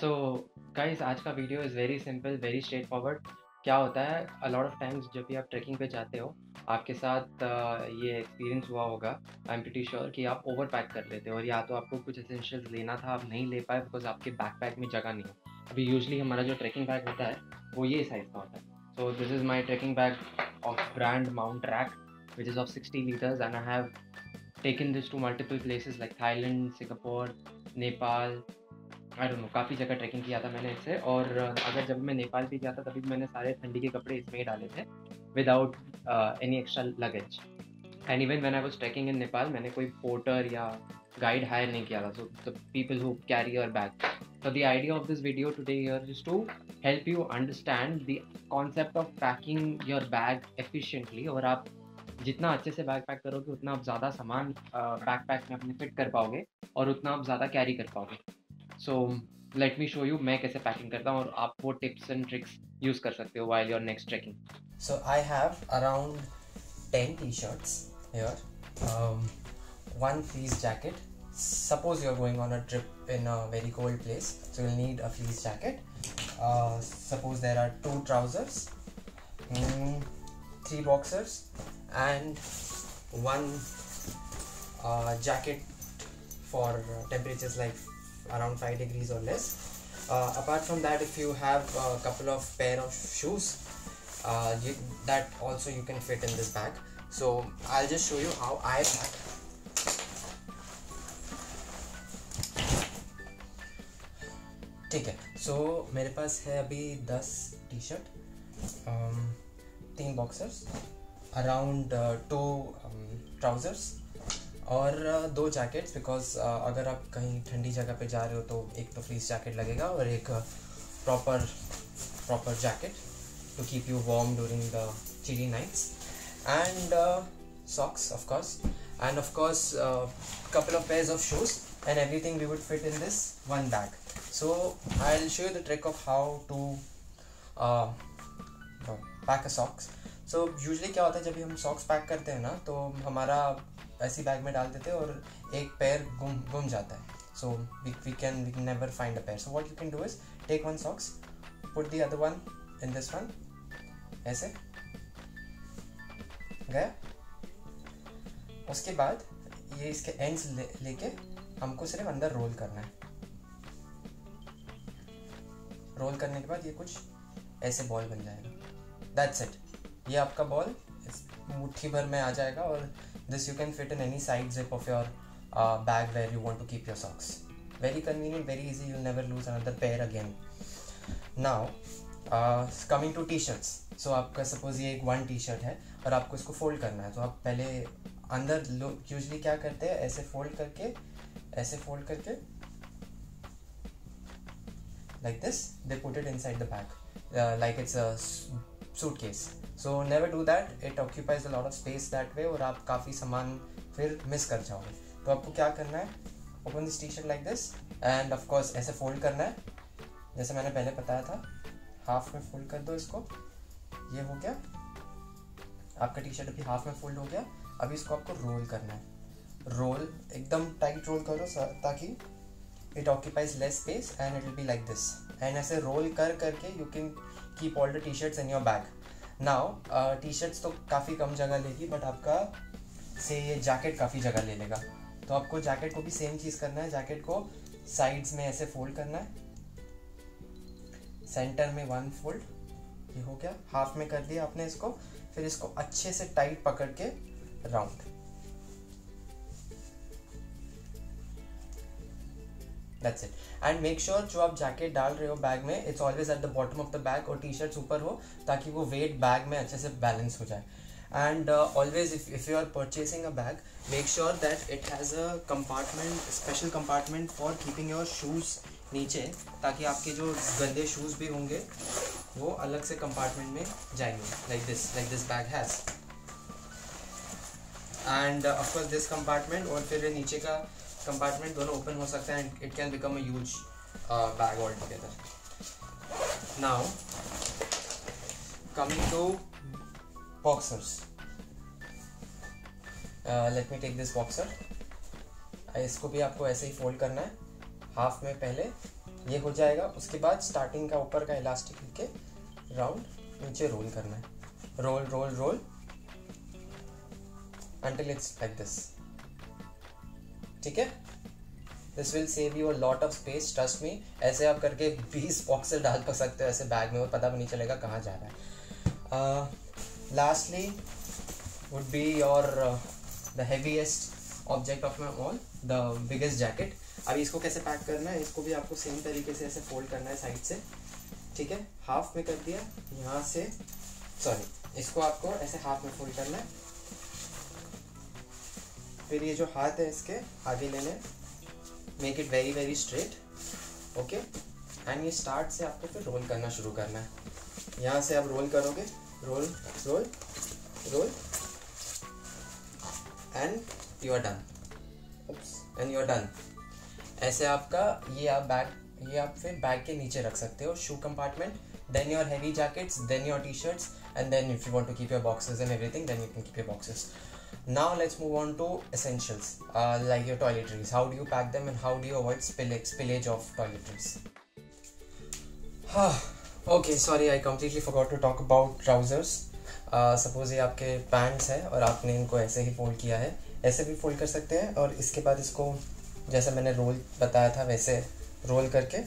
So guys, आज का video is very simple, very straight forward. क्या होता है, अ लॉट ऑफ टाइम्स जब भी आप ट्रैकिंग पे जाते हो, आपके साथ ये एक्सपीरियंस हुआ होगा। आई एम प्रीटी श्योर कि आप ओवर पैक कर लेते हो और या तो आपको कुछ एसेंशियल्स लेना था, आप नहीं ले पाए बिकॉज़ आपके बैकपैक में जगह नहीं है। अभी यूजुअली हमारा जो ट्रैकिंग बैग होता है, वो ये साइज़ का होता है। So this is my trekking bag of brand Mount Rack, which is of 60 litres and I have taken this to multiple places like Thailand, Singapore, Nepal. I don't know, काफ़ी जगह trekking किया था मैंने इससे। और अगर जब मैं नेपाल भी गया था तभी भी मैंने सारे ठंडी के कपड़े इसमें ही डाले थे without any extra luggage. And even when I was trekking in Nepal, मैंने कोई पोर्टर या गाइड हायर नहीं किया था। So the people who carry your bag. So the idea of this video today here is to help you understand the concept of packing your bag efficiently। और आप जितना अच्छे से बैग पैक करोगे उतना आप ज़्यादा सामान बैकपैक में अपने फिट कर पाओगे और उतना आप ज़्यादा कैरी कर पाओगे। So let me show you मैं कैसे पैकिंग करता हूँ और आप वो टिप्स एंड ट्रिक्स यूज़ कर सकते हो while your next trekking। So I have around 10 t-shirts here, one fleece jacket. Suppose you're going on a trip in a very cold place, so you'll need a fleece jacket. Suppose there are 2 trousers, 3 boxers, and one jacket for temperatures like around 5 degrees or less. Apart from that, if you have a couple of pair of shoes, that also you can fit in this bag. So I'll just show you how I pack. ठीक है, so मेरे पास है अभी 10 T shirt, 3 boxers, around 2 trousers और 2 jackets. Because अगर आप कहीं ठंडी जगह पे जा रहे हो तो एक तो फ्लीस जैकेट लगेगा और एक proper jacket to keep you warm during the chilly nights, and socks of course, and of course couple of pairs of shoes, and everything we would fit in this one bag. So I'll show you the trick of how to pack a socks. So usually क्या होता है, जब भी हम socks pack करते हैं ना तो हमारा ऐसी बैग में डाल देते हैं और एक पैर गुम जाता है. So we can never find a pair. So what you can do is take one socks, put the other one in this one, ऐसे गया. उसके बाद ये इसके एंड्स लेके हमको सिर्फ अंदर रोल करना है. रोल करने के बाद ये कुछ ऐसे बॉल बन जाएगा. That's it. ये आपका बॉल मुट्ठी भर में आ जाएगा और this you can fit in any side zip of your bag where you want to keep your socks. Very convenient, very easy. You will never lose another pair again. Now coming to T shirts. So आपका suppose ये एक 1 T shirt है और आपको इसको fold करना है. तो आप पहले अंदर लोग यूजली क्या करते हैं, ऐसे फोल्ड करके like this, they put it inside the bag, like it's a suitcase. So never do that. It occupies a lot of space that way और आप काफ़ी सामान फिर मिस कर जाओगे. तो आपको क्या करना है, open this t-shirt like this and of course ऐसे फोल्ड करना है जैसे मैंने पहले बताया था. हाफ में फोल्ड कर दो इसको. ये हो गया आपका टी शर्ट. अभी हाफ में फोल्ड हो गया. अभी इसको आपको रोल करना है. रोल एकदम टाइट रोल करो ताकि it occupies less space and it will be like this. And ऐसे रोल करके you can keep all the t-shirts in your bag. Now t-shirts तो काफ़ी कम जगह लेगी बट आपका से ये जैकेट काफ़ी जगह ले लेगा. तो आपको जैकेट को भी सेम चीज़ करना है. जैकेट को साइड्स में ऐसे फोल्ड करना है. सेंटर में 1 फोल्ड. ये हो गया. हाफ में कर दिया आपने इसको. फिर इसको अच्छे से टाइट पकड़ के round. That's it. And make sure जो आप जैकेट डाल रहे हो बैग में, it's always at the bottom of the bag और टी शर्ट्स ऊपर हो ताकि वो वेट बैग में अच्छे से बैलेंस हो जाए. And always if you are purchasing a bag, make sure that it has a compartment, special compartment for keeping your shoes नीचे, ताकि आपके जो गंदे शूज़ भी होंगे वो अलग से कंपार्टमेंट में जाएंगे. like this bag has. And of course this compartment और फिर नीचे का कंपार्टमेंट दोनों ओपन हो सकता है and it can become a huge bag altogether. Now coming to boxers. Let me take this boxer. इसको भी आपको ऐसे ही फोल्ड करना है. हाफ में पहले ये हो जाएगा। उसके बाद स्टार्टिंग का ऊपर का इलास्टिक लेके राउंड नीचे रोल करना है, roll roll roll until it's like this, ठीक है। This will save you a lot of space, trust me. ऐसे आप करके 20 बॉक्सेस डाल सकते हो ऐसे बैग में और पता भी नहीं चलेगा कहाँ जा रहा है। Lastly would be your the heaviest object of my all, the biggest jacket. अभी इसको कैसे पैक करना है, इसको भी आपको सेम तरीके से ऐसे फोल्ड करना है साइड से, ठीक है। हाफ में कर दिया यहाँ से, सॉरी इसको आपको ऐसे हाफ में फोल्ड करना है। फिर ये जो हाथ है इसके आगे लेने, make it very very straight, okay. And ये स्टार्ट से आपको फिर रोल करना शुरू करना है। यहाँ से आप रोल करोगे, roll roll roll and you are done, and you are done. ऐसे आपका ये आप फिर बैग के नीचे रख सकते हो, shoe compartment, then your heavy jackets, then your T shirts, and then if you want to keep your boxes and everything, then you can keep your boxes. Now let's move on to essentials, like your toiletries. How do you pack them and how do you avoid spillage of toiletries? Okay, sorry, I completely forgot to talk about trousers. Suppose ये आपके pants है और आपने इनको ऐसे ही fold किया है, ऐसे भी फोल्ड कर सकते हैं, और इसके बाद इसको जैसे मैंने रोल बताया था वैसे रोल करके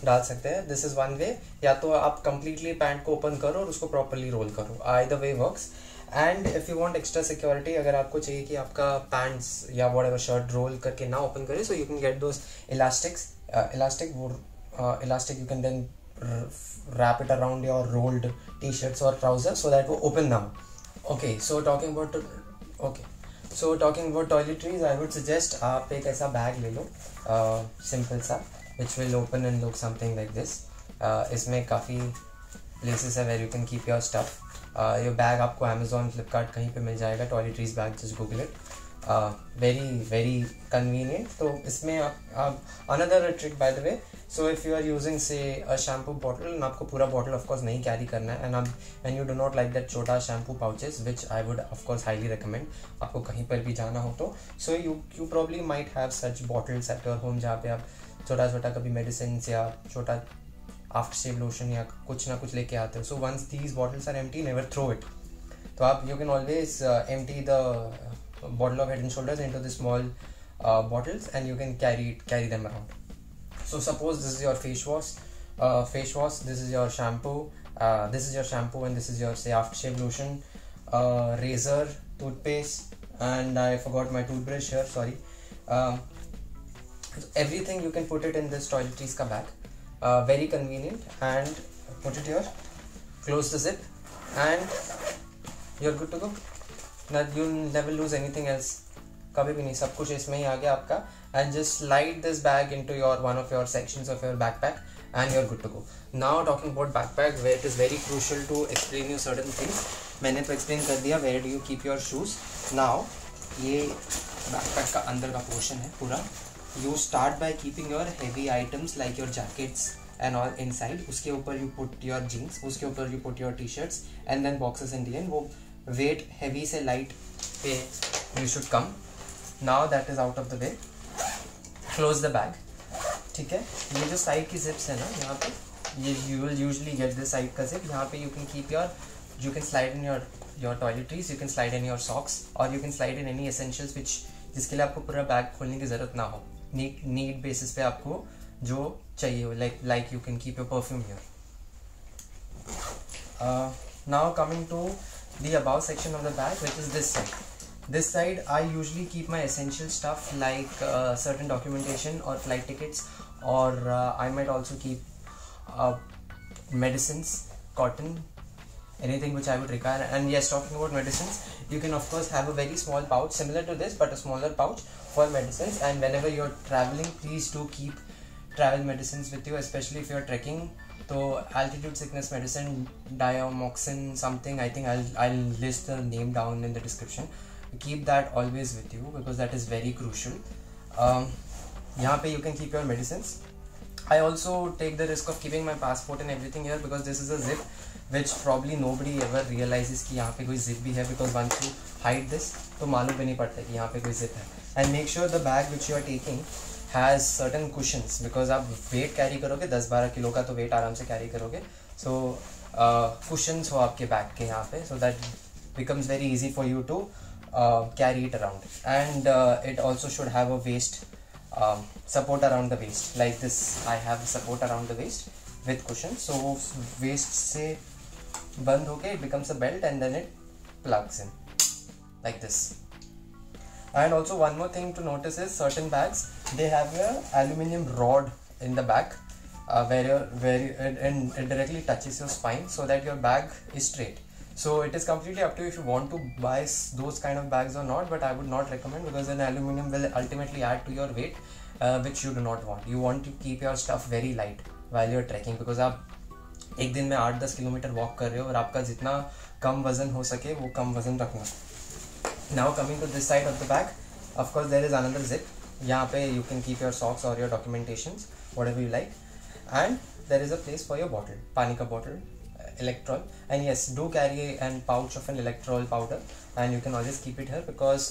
डाल सकते हैं. This is one way. या तो आप completely पैंट को ओपन करो और उसको प्रॉपरली रोल करो, either way works. And if you want extra security, अगर आपको चाहिए कि आपका पैंट्स या व्हाटएवर शर्ट रोल करके ना ओपन करे, so you can get those elastic you can then wrap it around your rolled t-shirts or trousers so that वो open now. Okay, so talking about toiletries, I would suggest आप एक ऐसा bag ले लो simple सा, which will open and look something like this. इसमें काफ़ी places है where you can keep your stuff. ये बैग आपको Amazon, Flipkart कहीं पे मिल जाएगा, toiletries bag, just Google it. Very very convenient. तो इसमें आप another trick by the way, so if you are using say a shampoo bottle, आपको पूरा बॉटल ऑफकोर्स नहीं कैरी करना है, and you do not like that छोटा shampoo pouches, which I would of course highly recommend आपको कहीं पर भी जाना हो तो. So you probably might have such bottles at your home जहाँ पे आप छोटा छोटा कभी मेडिसिन या छोटा आफ्टर शेव लोशन या कुछ ना कुछ लेके आते हो. So once these bottles are empty, never throw it. तो आप you can always empty the bottle of Head and Shoulders into the small bottles, and you can carry them around. So suppose this is your face wash, this is your shampoo, and this is your say aftershave lotion, razor, toothpaste, and I forgot my toothbrush here, sorry. Everything you can put it in this toiletries ka bag, very convenient, and put it here, close the zip, and you're good to go. You never lose anything else. कभी भी नहीं, सब कुछ इसमें ही आ गया आपका. And just slide this bag into one of your sections of your backpack, and you're good to go. Now talking about backpack, where it is very crucial to explain you certain things. मैंने तो explain कर दिया where do you keep your shoes. Now ये backpack का अंदर का portion है पूरा. You start by keeping your heavy items like your jackets and all inside. उसके ऊपर you put your jeans, उसके ऊपर you put your t-shirts, and then boxes in the end. वो वेट हेवी से लाइट पे you should come. Now that is out of the way, close the bag. ठीक है, ये जो साइड की जिप्स है ना यहाँ पे, ये you will usually get this side का जिप. यहाँ पे you can keep you can slide in your toiletries, you can slide in your socks, और you can slide in any essentials जिसके लिए आपको पूरा बैग खोलने की ज़रूरत ना हो. नीड बेसिस पे आपको जो चाहिए हो, like you can keep your perfume here. Now coming to the above section of the bag, which is this side I usually keep my essential stuff like certain documentation or flight tickets, or I might also keep medicines, cotton, anything which I would require. And yes, talking about medicines, you can of course have a very small pouch similar to this, but a smaller pouch for medicines. And whenever you're traveling, please do keep travel medicines with you, especially if you're trekking. So altitude sickness medicine, diamoxin something, I think I'll list the name down in the description. Keep that always with you because that is very crucial. यहाँ पे you can keep your medicines. I also take the risk of keeping my passport and everything here because this is a zip which probably nobody ever realizes कि यहाँ पे कोई zip भी है, because once you hide this तो मालूम भी नहीं पड़ता कि यहाँ पे कोई zip है. And make sure the bag which you are taking has certain cushions, because आप वेट कैरी करोगे 10-12 किलो का, तो वेट आराम से कैरी करोगे. सो कुशंस हो आपके बैक के यहाँ पे, so that becomes very easy for you to carry it around. And it also should have a waist support around the waist, like this. I have support around the waist with cushion, so waist se band hoke it becomes a belt and then it plugs in like this. And also one more thing to notice is certain bags, they have a aluminum rod in the back and it directly touches your spine so that your bag is straight. So it is completely up to you if you want to buy those kind of bags or not, but I would not recommend, because an aluminum will ultimately add to your weight, which you do not want. You want to keep your stuff very light while you're trekking, because आप एक दिन में 8-10 kilometre walk कर रहे हो और आपका जितना कम वजन हो सके वो कम वजन रखना. Now coming to this side of the bag, of course there is another zip. यहाँ पे you can keep your socks or your documentations, whatever you like, and there is a place for your bottle, पानी का bottle, electrol. And yes, do carry an pouch of an electrol powder, and you can always keep it here, because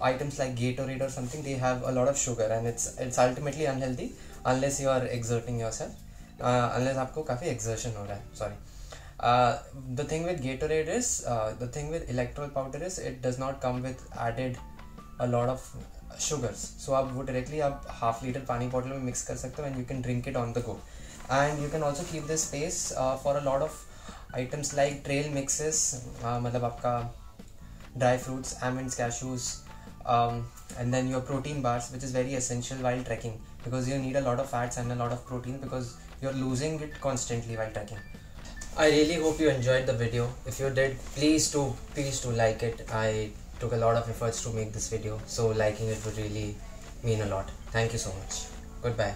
items like Gatorade or something, they have a lot of sugar, and it's ultimately unhealthy unless you are exerting yourself, unless आपको काफ़ी exertion हो रहा है. Sorry. The thing with Gatorade is, the thing with electrol powder is, it does not come with added a lot of sugars. So आप वो directly आप half liter पानी bottle में mix कर सकते हो, and you can drink it on the go. And you can also keep this space for a lot of items like trail mixes, मतलब आपका dry fruits, almonds, cashews, and then your protein bars, which is very essential while trekking, because you need a lot of fats and a lot of protein, because you're losing it constantly while trekking. I really hope you enjoyed the video. If you did, please do like it. I took a lot of efforts to make this video, so liking it would really mean a lot. Thank you so much. Goodbye.